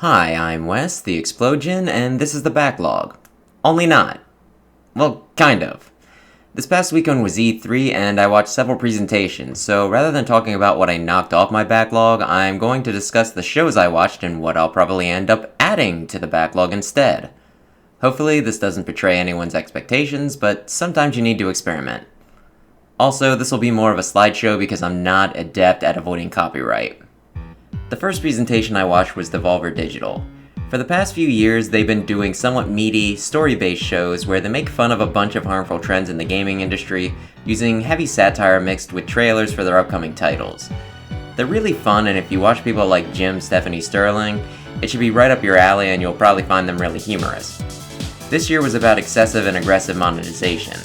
Hi, I'm Wes, the Explosion, and this is the Backlog. Only not. Well, kind of. This past weekend was E3, and I watched several presentations, so rather than talking about what I knocked off my backlog, I'm going to discuss the shows I watched and what I'll probably end up adding to the backlog instead. Hopefully, this doesn't betray anyone's expectations, but sometimes you need to experiment. Also, this will be more of a slideshow because I'm not adept at avoiding copyright. The first presentation I watched was Devolver Digital. For the past few years, they've been doing somewhat meaty, story-based shows where they make fun of a bunch of harmful trends in the gaming industry, using heavy satire mixed with trailers for their upcoming titles. They're really fun, and if you watch people like Jim Stephanie Sterling, it should be right up your alley and you'll probably find them really humorous. This year was about excessive and aggressive monetization.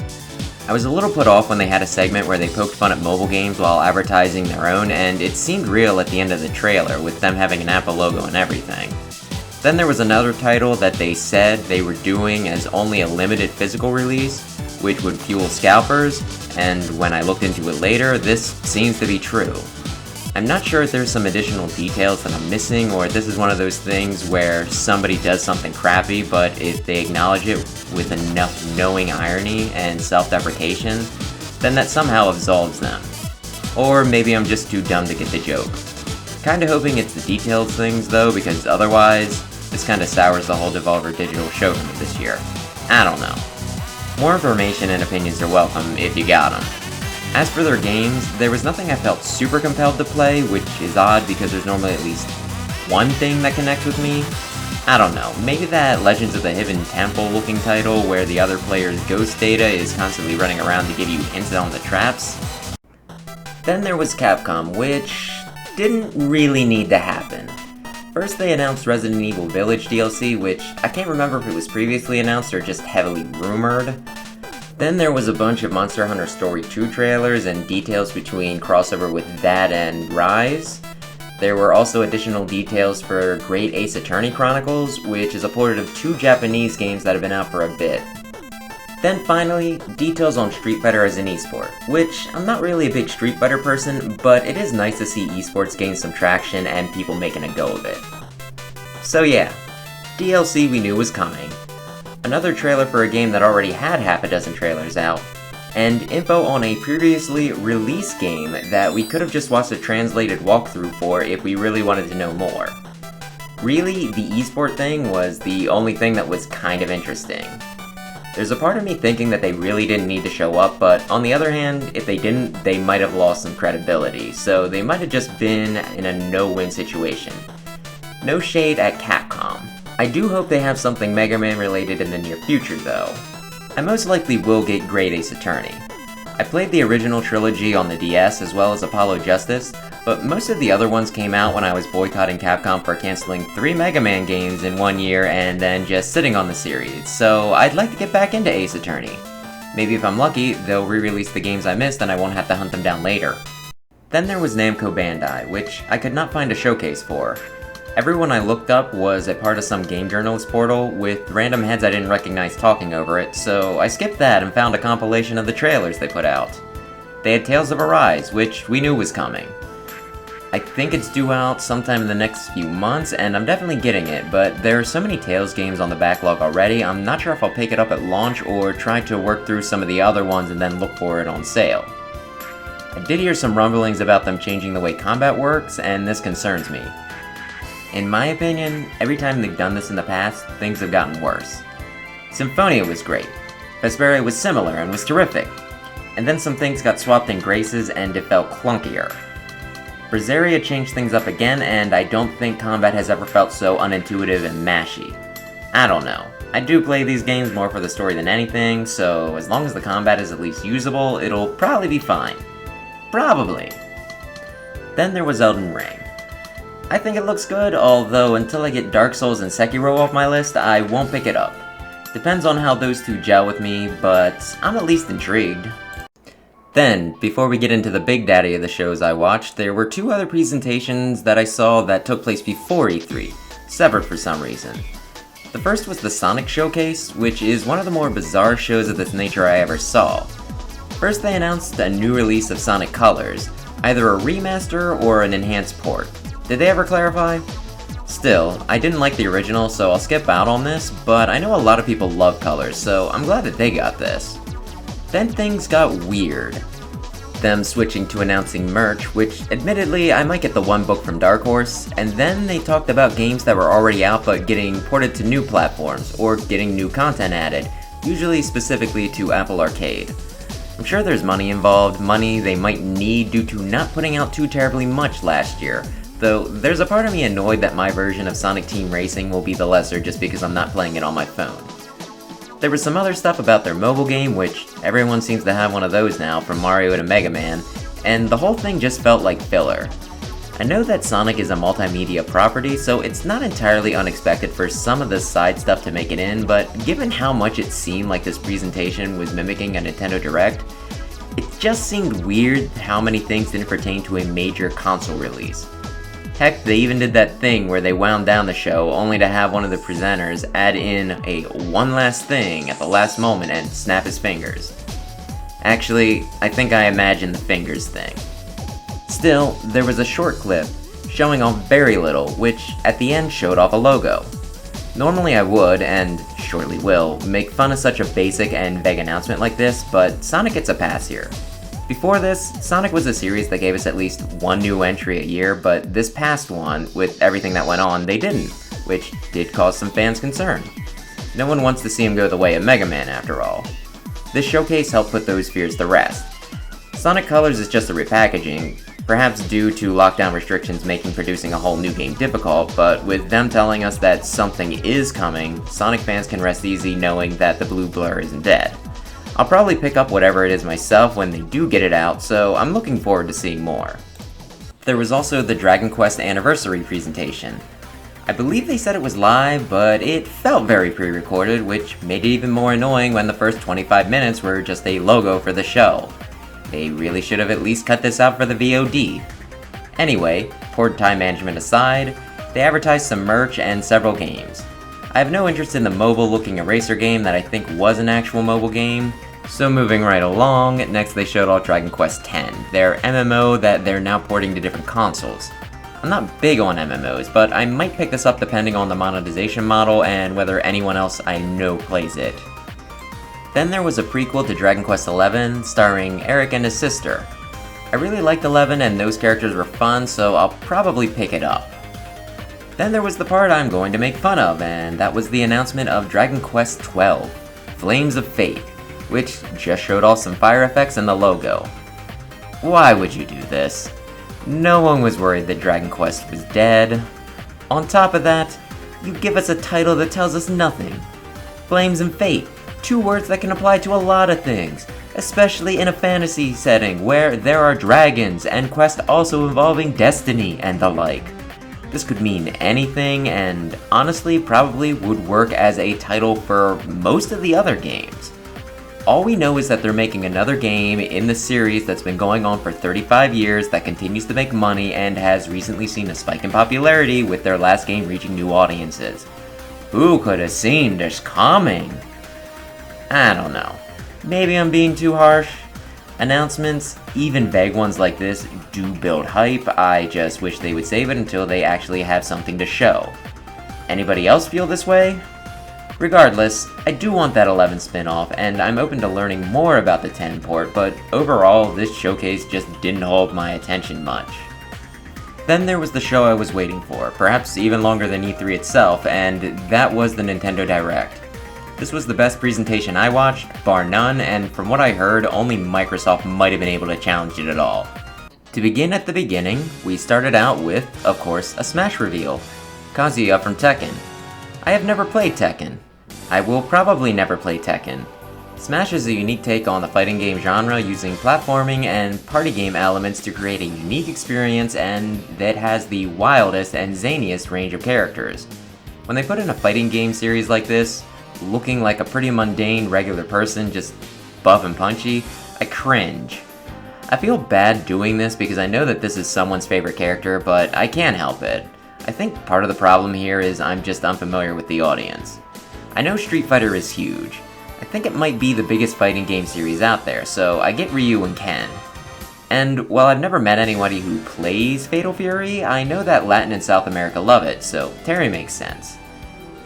I was a little put off when they had a segment where they poked fun at mobile games while advertising their own, and it seemed real at the end of the trailer, with them having an Apple logo and everything. Then there was another title that they said they were doing as only a limited physical release, which would fuel scalpers, and when I looked into it later, this seems to be true. I'm not sure if there's some additional details that I'm missing, or if this is one of those things where somebody does something crappy, but if they acknowledge it with enough knowing irony and self-deprecation, then that somehow absolves them. Or maybe I'm just too dumb to get the joke. Kinda hoping it's the details things though, because otherwise, this kinda sours the whole Devolver Digital show for me this year. I don't know. More information and opinions are welcome if you got them. As for their games, there was nothing I felt super compelled to play, which is odd because there's normally at least one thing that connects with me. I don't know, maybe that Legends of the Hidden Temple looking title where the other player's ghost data is constantly running around to give you hints on the traps. Then there was Capcom, which didn't really need to happen. First they announced Resident Evil Village DLC, which I can't remember if it was previously announced or just heavily rumored. Then there was a bunch of Monster Hunter Story 2 trailers and details between crossover with that and Rise. There were also additional details for Great Ace Attorney Chronicles, which is a port of 2 Japanese games that have been out for a bit. Then finally, details on Street Fighter as an esport, which I'm not really a big Street Fighter person, but it is nice to see esports gain some traction and people making a go of it. So yeah, DLC we knew was coming. Another trailer for a game that already had half a dozen trailers out, and info on a previously released game that we could have just watched a translated walkthrough for if we really wanted to know more. Really, the esport thing was the only thing that was kind of interesting. There's a part of me thinking that they really didn't need to show up, but on the other hand, if they didn't, they might have lost some credibility, so they might have just been in a no-win situation. No shade at Capcom. I do hope they have something Mega Man related in the near future though. I most likely will get Great Ace Attorney. I played the original trilogy on the DS as well as Apollo Justice, but most of the other ones came out when I was boycotting Capcom for canceling 3 Mega Man games in 1 year and then just sitting on the series, so I'd like to get back into Ace Attorney. Maybe if I'm lucky, they'll re-release the games I missed and I won't have to hunt them down later. Then there was Namco-Bandai, which I could not find a showcase for. Everyone I looked up was a part of some game journalist portal with random heads I didn't recognize talking over it, so I skipped that and found a compilation of the trailers they put out. They had Tales of Arise, which we knew was coming. I think it's due out sometime in the next few months, and I'm definitely getting it, but there are so many Tales games on the backlog already, I'm not sure if I'll pick it up at launch or try to work through some of the other ones and then look for it on sale. I did hear some rumblings about them changing the way combat works, and this concerns me. In my opinion, every time they've done this in the past, things have gotten worse. Symphonia was great. Vesperia was similar and was terrific. And then some things got swapped in Graces and it felt clunkier. Berseria changed things up again and I don't think combat has ever felt so unintuitive and mashy. I don't know. I do play these games more for the story than anything, so as long as the combat is at least usable, it'll probably be fine. Probably. Then there was Elden Ring. I think it looks good, although until I get Dark Souls and Sekiro off my list, I won't pick it up. Depends on how those two gel with me, but I'm at least intrigued. Then, before we get into the big daddy of the shows I watched, there were 2 other presentations that I saw that took place before E3, severed for some reason. The first was the Sonic Showcase, which is one of the more bizarre shows of this nature I ever saw. First they announced a new release of Sonic Colors, either a remaster or an enhanced port. Did they ever clarify? Still, I didn't like the original, so I'll skip out on this, but I know a lot of people love Colors, so I'm glad that they got this. Then things got weird. Them switching to announcing merch, which admittedly I might get the one book from Dark Horse, and then they talked about games that were already out but getting ported to new platforms, or getting new content added, usually specifically to Apple Arcade. I'm sure there's money involved, money they might need due to not putting out too terribly much last year, though there's a part of me annoyed that my version of Sonic Team Racing will be the lesser just because I'm not playing it on my phone. There was some other stuff about their mobile game, which everyone seems to have one of those now, from Mario to Mega Man, and the whole thing just felt like filler. I know that Sonic is a multimedia property, so it's not entirely unexpected for some of the side stuff to make it in, but given how much it seemed like this presentation was mimicking a Nintendo Direct, it just seemed weird how many things didn't pertain to a major console release. Heck, they even did that thing where they wound down the show only to have one of the presenters add in a one last thing at the last moment and snap his fingers. Actually, I think I imagined the fingers thing. Still, there was a short clip showing off very little, which at the end showed off a logo. Normally I would, and shortly will, make fun of such a basic and vague announcement like this, but Sonic gets a pass here. Before this, Sonic was a series that gave us at least one new entry a year, but this past one, with everything that went on, they didn't, which did cause some fans concern. No one wants to see him go the way of Mega Man after all. This showcase helped put those fears to rest. Sonic Colors is just a repackaging, perhaps due to lockdown restrictions making producing a whole new game difficult, but with them telling us that something is coming, Sonic fans can rest easy knowing that the blue blur isn't dead. I'll probably pick up whatever it is myself when they do get it out, so I'm looking forward to seeing more. There was also the Dragon Quest Anniversary presentation. I believe they said it was live, but it felt very pre-recorded, which made it even more annoying when the first 25 minutes were just a logo for the show. They really should have at least cut this out for the VOD. Anyway, port time management aside, they advertised some merch and several games. I have no interest in the mobile-looking eraser game that I think was an actual mobile game, so moving right along, next they showed off Dragon Quest X, their MMO that they're now porting to different consoles. I'm not big on MMOs, but I might pick this up depending on the monetization model and whether anyone else I know plays it. Then there was a prequel to Dragon Quest XI, starring Eric and his sister. I really liked 11 and those characters were fun, so I'll probably pick it up. Then there was the part I'm going to make fun of, and that was the announcement of Dragon Quest XII, Flames of Fate, which just showed off some fire effects and the logo. Why would you do this? No one was worried that Dragon Quest was dead. On top of that, you give us a title that tells us nothing. Flames and Fate, two words that can apply to a lot of things, especially in a fantasy setting where there are dragons and quests also involving destiny and the like. This could mean anything, and honestly probably would work as a title for most of the other games. All we know is that they're making another game in the series that's been going on for 35 years that continues to make money and has recently seen a spike in popularity with their last game reaching new audiences. Who could have seen this coming? I don't know. Maybe I'm being too harsh. Announcements, even vague ones like this, do build hype. I just wish they would save it until they actually have something to show. Anybody else feel this way? Regardless, I do want that 11 spin-off, and I'm open to learning more about the 10 port, but overall, this showcase just didn't hold my attention much. Then there was the show I was waiting for, perhaps even longer than E3 itself, and that was the Nintendo Direct. This was the best presentation I watched, bar none, and from what I heard, only Microsoft might have been able to challenge it at all. To begin at the beginning, we started out with, of course, a Smash reveal, Kazuya from Tekken. I have never played Tekken. I will probably never play Tekken. Smash is a unique take on the fighting game genre using platforming and party game elements to create a unique experience and that has the wildest and zaniest range of characters. When they put in a fighting game series like this, looking like a pretty mundane regular person, just buff and punchy, I cringe. I feel bad doing this because I know that this is someone's favorite character, but I can't help it. I think part of the problem here is I'm just unfamiliar with the audience. I know Street Fighter is huge. I think it might be the biggest fighting game series out there, so I get Ryu and Ken. And while I've never met anybody who plays Fatal Fury, I know that Latin and South America love it, so Terry makes sense.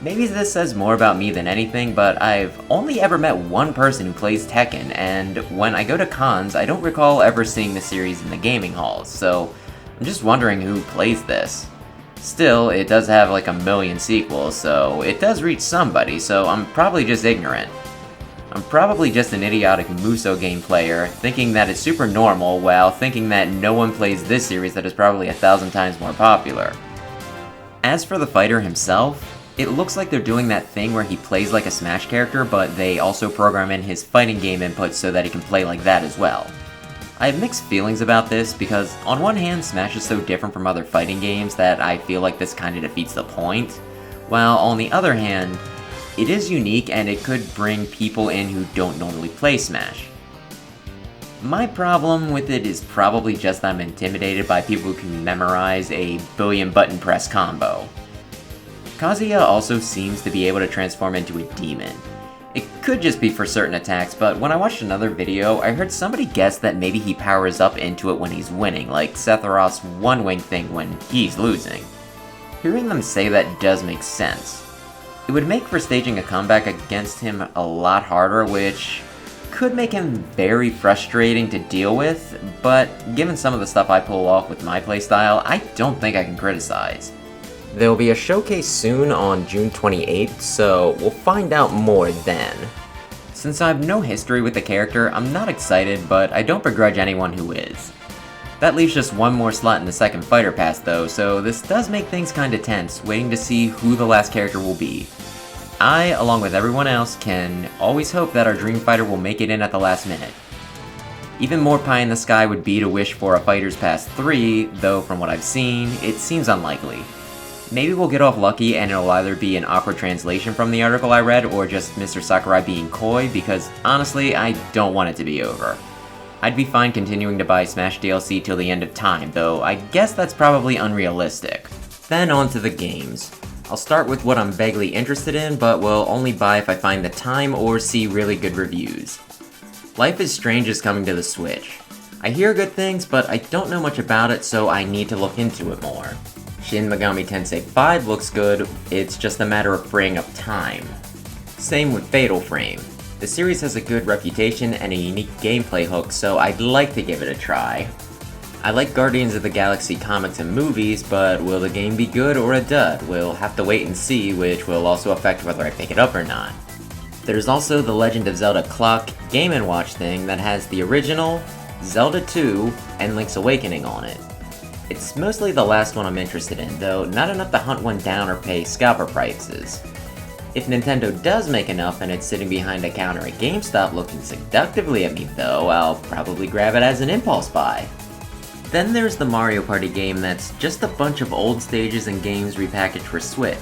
Maybe this says more about me than anything, but I've only ever met one person who plays Tekken, and when I go to cons, I don't recall ever seeing the series in the gaming halls, so I'm just wondering who plays this. Still, it does have like a million sequels, so it does reach somebody, so I'm probably just ignorant. I'm probably just an idiotic Muso game player, thinking that it's super normal while thinking that no one plays this series that is probably 1,000 times more popular. As for the fighter himself, it looks like they're doing that thing where he plays like a Smash character, but they also program in his fighting game inputs so that he can play like that as well. I have mixed feelings about this because on one hand, Smash is so different from other fighting games that I feel like this kinda defeats the point, while on the other hand, it is unique and it could bring people in who don't normally play Smash. My problem with it is probably just I'm intimidated by people who can memorize a billion button press combo. Kazuya also seems to be able to transform into a demon. It could just be for certain attacks, but when I watched another video, I heard somebody guess that maybe he powers up into it when he's winning, like Sephiroth's one wing thing when he's losing. Hearing them say that does make sense. It would make for staging a comeback against him a lot harder, which could make him very frustrating to deal with, but given some of the stuff I pull off with my playstyle, I don't think I can criticize. There will be a showcase soon on June 28th, so we'll find out more then. Since I have no history with the character, I'm not excited, but I don't begrudge anyone who is. That leaves just one more slot in the second fighter pass though, so this does make things kinda tense, waiting to see who the last character will be. I, along with everyone else, can always hope that our dream fighter will make it in at the last minute. Even more pie in the sky would be to wish for a Fighters Pass 3, though from what I've seen, it seems unlikely. Maybe we'll get off lucky and it'll either be an awkward translation from the article I read or just Mr. Sakurai being coy, because honestly, I don't want it to be over. I'd be fine continuing to buy Smash DLC till the end of time, though I guess that's probably unrealistic. Then on to the games. I'll start with what I'm vaguely interested in, but will only buy if I find the time or see really good reviews. Life is Strange is coming to the Switch. I hear good things, but I don't know much about it, so I need to look into it more. Shin Megami Tensei 5 looks good, it's just a matter of freeing up time. Same with Fatal Frame. The series has a good reputation and a unique gameplay hook, so I'd like to give it a try. I like Guardians of the Galaxy comics and movies, but will the game be good or a dud? We'll have to wait and see, which will also affect whether I pick it up or not. There's also the Legend of Zelda Clock Game & Watch thing that has the original, Zelda 2, and Link's Awakening on it. It's mostly the last one I'm interested in, though not enough to hunt one down or pay scalper prices. If Nintendo does make enough and it's sitting behind a counter at GameStop looking seductively at me though, I'll probably grab it as an impulse buy. Then there's the Mario Party game that's just a bunch of old stages and games repackaged for Switch.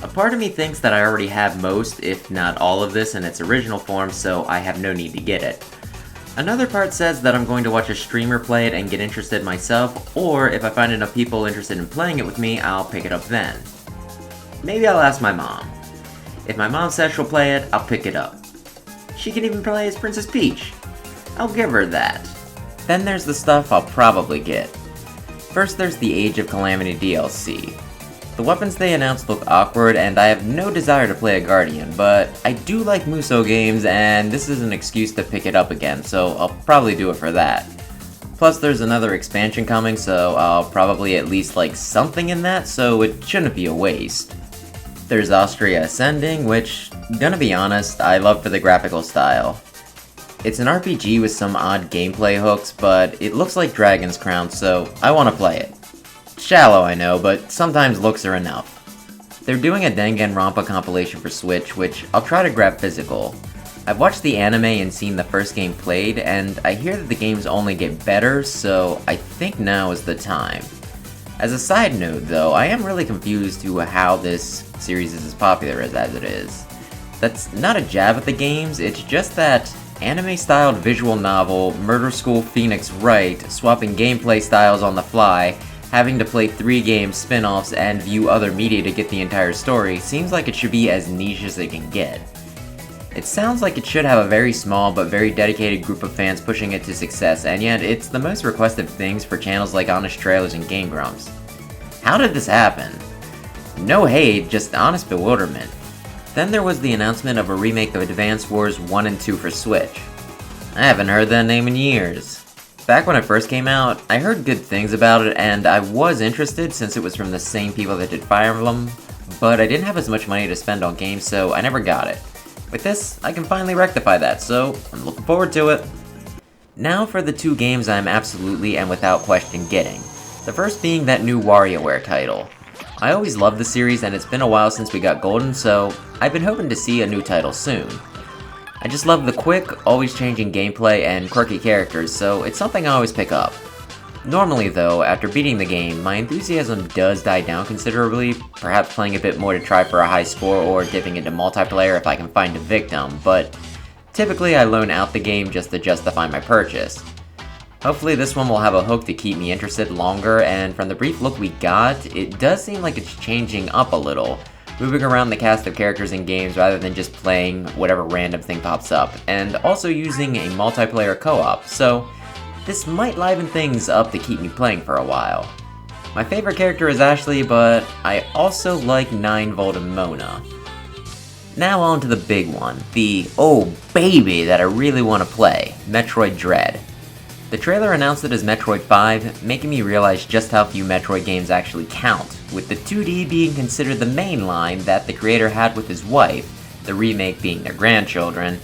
A part of me thinks that I already have most, if not all of this in its original form, so I have no need to get it. Another part says that I'm going to watch a streamer play it and get interested myself, or if I find enough people interested in playing it with me, I'll pick it up then. Maybe I'll ask my mom. If my mom says she'll play it, I'll pick it up. She can even play as Princess Peach. I'll give her that. Then there's the stuff I'll probably get. First there's the Age of Calamity DLC. The weapons they announced look awkward, and I have no desire to play a Guardian, but I do like Muso games, and this is an excuse to pick it up again, so I'll probably do it for that. Plus there's another expansion coming, so I'll probably at least like something in that, so it shouldn't be a waste. There's Austria Ascending, which, gonna be honest, I love for the graphical style. It's an RPG with some odd gameplay hooks, but it looks like Dragon's Crown, so I want to play it. Shallow, I know, but sometimes looks are enough. They're doing a Danganronpa compilation for Switch, which I'll try to grab physical. I've watched the anime and seen the first game played, and I hear that the games only get better, so I think now is the time. As a side note, though, I am really confused to how this series is as popular as it is. That's not a jab at the games, it's just that anime-styled visual novel, Murder School Phoenix Wright, swapping gameplay styles on the fly, having to play 3 game spin-offs and view other media to get the entire story seems like it should be as niche as it can get. It sounds like it should have a very small but very dedicated group of fans pushing it to success, and yet it's the most requested things for channels like Honest Trailers and Game Grumps. How did this happen? No hate, just honest bewilderment. Then there was the announcement of a remake of Advance Wars 1 and 2 for Switch. I haven't heard that name in years. Back when it first came out, I heard good things about it, and I was interested since it was from the same people that did Fire Emblem, but I didn't have as much money to spend on games, so I never got it. With this, I can finally rectify that, so I'm looking forward to it. Now for the two games I'm absolutely and without question getting. The first being that new Wario Ware title. I always loved the series and it's been a while since we got Golden, so I've been hoping to see a new title soon. I just love the quick, always changing gameplay and quirky characters, so it's something I always pick up. Normally though, after beating the game, my enthusiasm does die down considerably, perhaps playing a bit more to try for a high score or dipping into multiplayer if I can find a victim, but typically I loan out the game just to justify my purchase. Hopefully this one will have a hook to keep me interested longer, and from the brief look we got, it does seem like it's changing up a little, moving around the cast of characters in games rather than just playing whatever random thing pops up, and also using a multiplayer co-op, so this might liven things up to keep me playing for a while. My favorite character is Ashley, but I also like 9V and Mona. Now on to the big one, the oh baby that I really want to play, Metroid Dread. The trailer announced it as Metroid 5, making me realize just how few Metroid games actually count, with the 2D being considered the main line that the creator had with his wife, the remake being their grandchildren,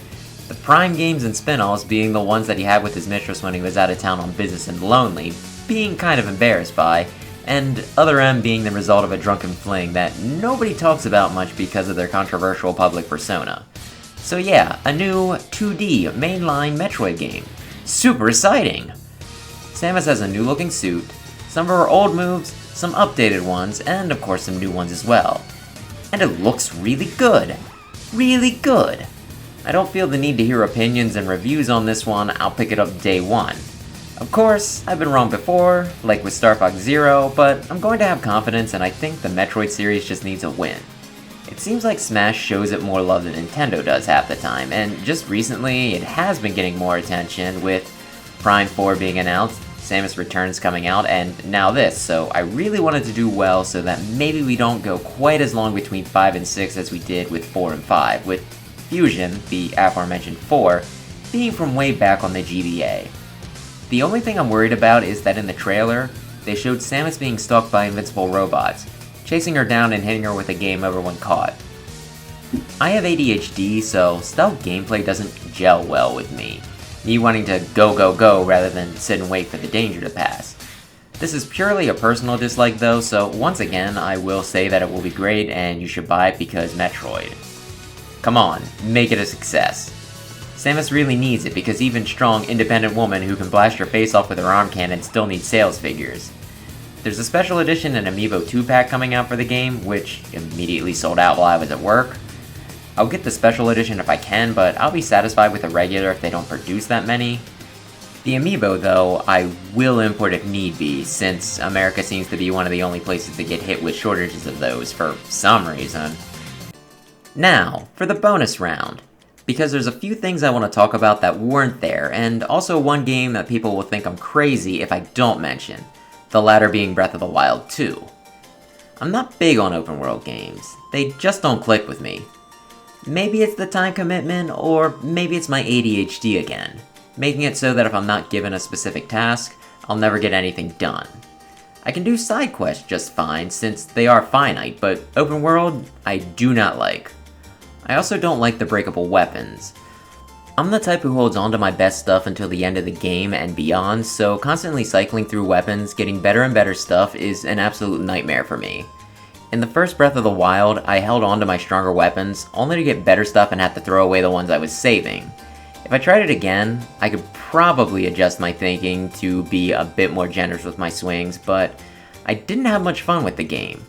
the Prime games and spin-offs being the ones that he had with his mistress when he was out of town on business and lonely, being kind of embarrassed by, and Other M being the result of a drunken fling that nobody talks about much because of their controversial public persona. So yeah, a new 2D mainline Metroid game. Super exciting! Samus has a new looking suit, some of her old moves, some updated ones, and of course some new ones as well. And it looks really good. Really good! I don't feel the need to hear opinions and reviews on this one, I'll pick it up day one. Of course, I've been wrong before, like with Star Fox Zero, but I'm going to have confidence and I think the Metroid series just needs a win. It seems like Smash shows it more love than Nintendo does half the time, and just recently it has been getting more attention with Prime 4 being announced, Samus Returns coming out, and now this, so I really wanted to do well so that maybe we don't go quite as long between 5 and 6 as we did with 4 and 5, with Fusion, the aforementioned 4, being from way back on the GBA. The only thing I'm worried about is that in the trailer, they showed Samus being stalked by invincible robots, chasing her down and hitting her with a game over when caught. I have ADHD, so stealth gameplay doesn't gel well with me wanting to go go go rather than sit and wait for the danger to pass. This is purely a personal dislike though, so once again I will say that it will be great and you should buy it because Metroid. Come on, make it a success. Samus really needs it because even strong, independent woman who can blast your face off with her arm cannon still needs sales figures. There's a special edition and Amiibo 2-pack coming out for the game, which immediately sold out while I was at work. I'll get the special edition if I can, but I'll be satisfied with the regular if they don't produce that many. The Amiibo, though, I will import if need be, since America seems to be one of the only places to get hit with shortages of those for some reason. Now, for the bonus round. Because there's a few things I want to talk about that weren't there, and also one game that people will think I'm crazy if I don't mention. The latter being Breath of the Wild 2. I'm not big on open world games. They just don't click with me. Maybe it's the time commitment, or maybe it's my ADHD again, making it so that if I'm not given a specific task, I'll never get anything done. I can do side quests just fine since they are finite, but open world, I do not like. I also don't like the breakable weapons. I'm the type who holds on to my best stuff until the end of the game and beyond, so constantly cycling through weapons, getting better and better stuff is an absolute nightmare for me. In the first Breath of the Wild, I held on to my stronger weapons, only to get better stuff and have to throw away the ones I was saving. If I tried it again, I could probably adjust my thinking to be a bit more generous with my swings, but I didn't have much fun with the game.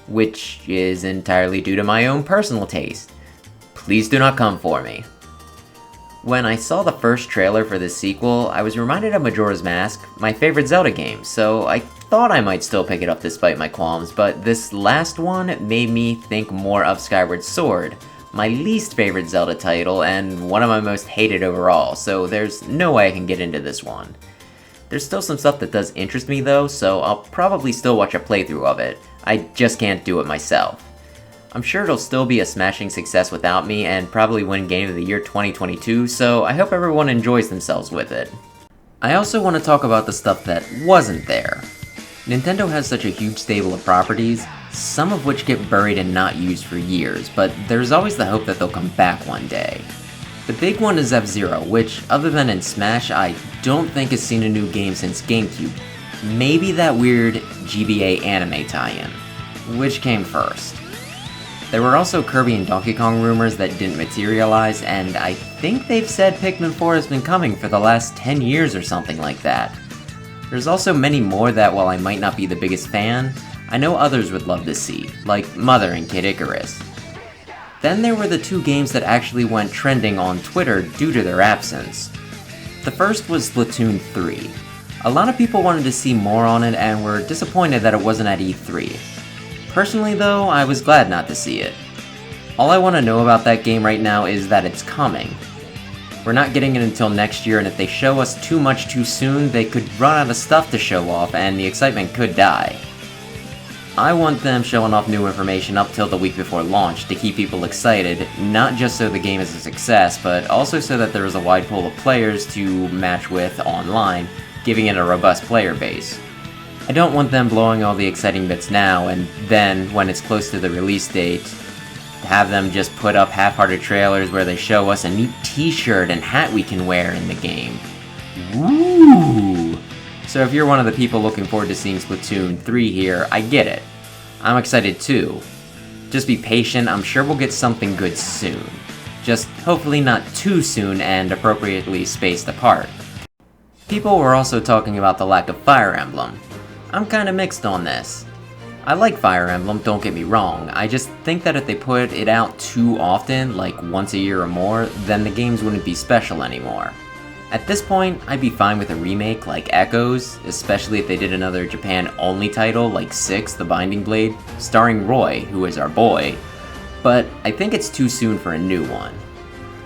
Which is entirely due to my own personal taste. Please do not come for me. When I saw the first trailer for this sequel, I was reminded of Majora's Mask, my favorite Zelda game, so I thought I might still pick it up despite my qualms, but this last one made me think more of Skyward Sword, my least favorite Zelda title, and one of my most hated overall, so there's no way I can get into this one. There's still some stuff that does interest me though, so I'll probably still watch a playthrough of it. I just can't do it myself. I'm sure it'll still be a smashing success without me, and probably win Game of the Year 2022, so I hope everyone enjoys themselves with it. I also want to talk about the stuff that wasn't there. Nintendo has such a huge stable of properties, some of which get buried and not used for years, but there's always the hope that they'll come back one day. The big one is F-Zero, which, other than in Smash, I don't think has seen a new game since GameCube. Maybe that weird GBA anime tie-in. Which came first? There were also Kirby and Donkey Kong rumors that didn't materialize, and I think they've said Pikmin 4 has been coming for the last 10 years or something like that. There's also many more that, while I might not be the biggest fan, I know others would love to see, like Mother and Kid Icarus. Then there were the two games that actually went trending on Twitter due to their absence. The first was Splatoon 3. A lot of people wanted to see more on it and were disappointed that it wasn't at E3. Personally though, I was glad not to see it. All I want to know about that game right now is that it's coming. We're not getting it until next year, and if they show us too much too soon, they could run out of stuff to show off and the excitement could die. I want them showing off new information up till the week before launch to keep people excited, not just so the game is a success, but also so that there is a wide pool of players to match with online, giving it a robust player base. I don't want them blowing all the exciting bits now, and then, when it's close to the release date, have them just put up half-hearted trailers where they show us a neat t-shirt and hat we can wear in the game. Woo! So if you're one of the people looking forward to seeing Splatoon 3 here, I get it. I'm excited too. Just be patient, I'm sure we'll get something good soon. Just hopefully not too soon and appropriately spaced apart. People were also talking about the lack of Fire Emblem. I'm kinda mixed on this. I like Fire Emblem, don't get me wrong, I just think that if they put it out too often, like once a year or more, then the games wouldn't be special anymore. At this point, I'd be fine with a remake like Echoes, especially if they did another Japan-only title like 6, The Binding Blade, starring Roy, who is our boy, but I think it's too soon for a new one.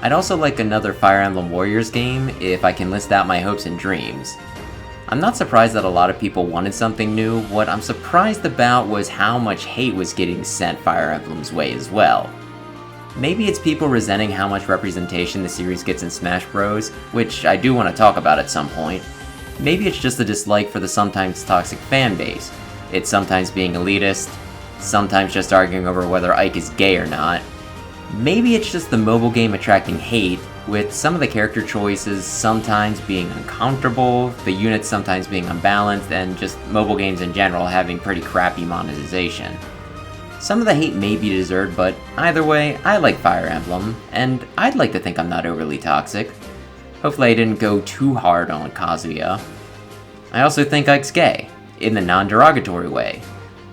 I'd also like another Fire Emblem Warriors game if I can list out my hopes and dreams. I'm not surprised that a lot of people wanted something new. What I'm surprised about was how much hate was getting sent Fire Emblem's way as well. Maybe it's people resenting how much representation the series gets in Smash Bros, which I do want to talk about at some point. Maybe it's just a dislike for the sometimes toxic fanbase. It's sometimes being elitist, sometimes just arguing over whether Ike is gay or not. Maybe it's just the mobile game attracting hate, with some of the character choices sometimes being uncomfortable, the units sometimes being unbalanced, and just mobile games in general having pretty crappy monetization. Some of the hate may be deserved, but either way, I like Fire Emblem, and I'd like to think I'm not overly toxic. Hopefully I didn't go too hard on Kazuya. I also think Ike's gay, in the non-derogatory way.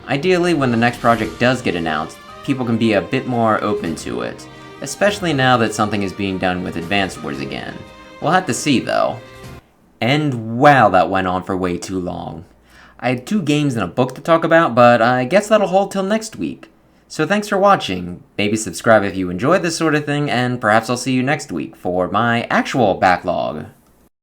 Ideally, when the next project does get announced, people can be a bit more open to it. Especially now that something is being done with Advance Wars again. We'll have to see though. And wow, that went on for way too long. I had 2 games and a book to talk about, but I guess that'll hold till next week. So thanks for watching, maybe subscribe if you enjoyed this sort of thing, and perhaps I'll see you next week for my actual backlog.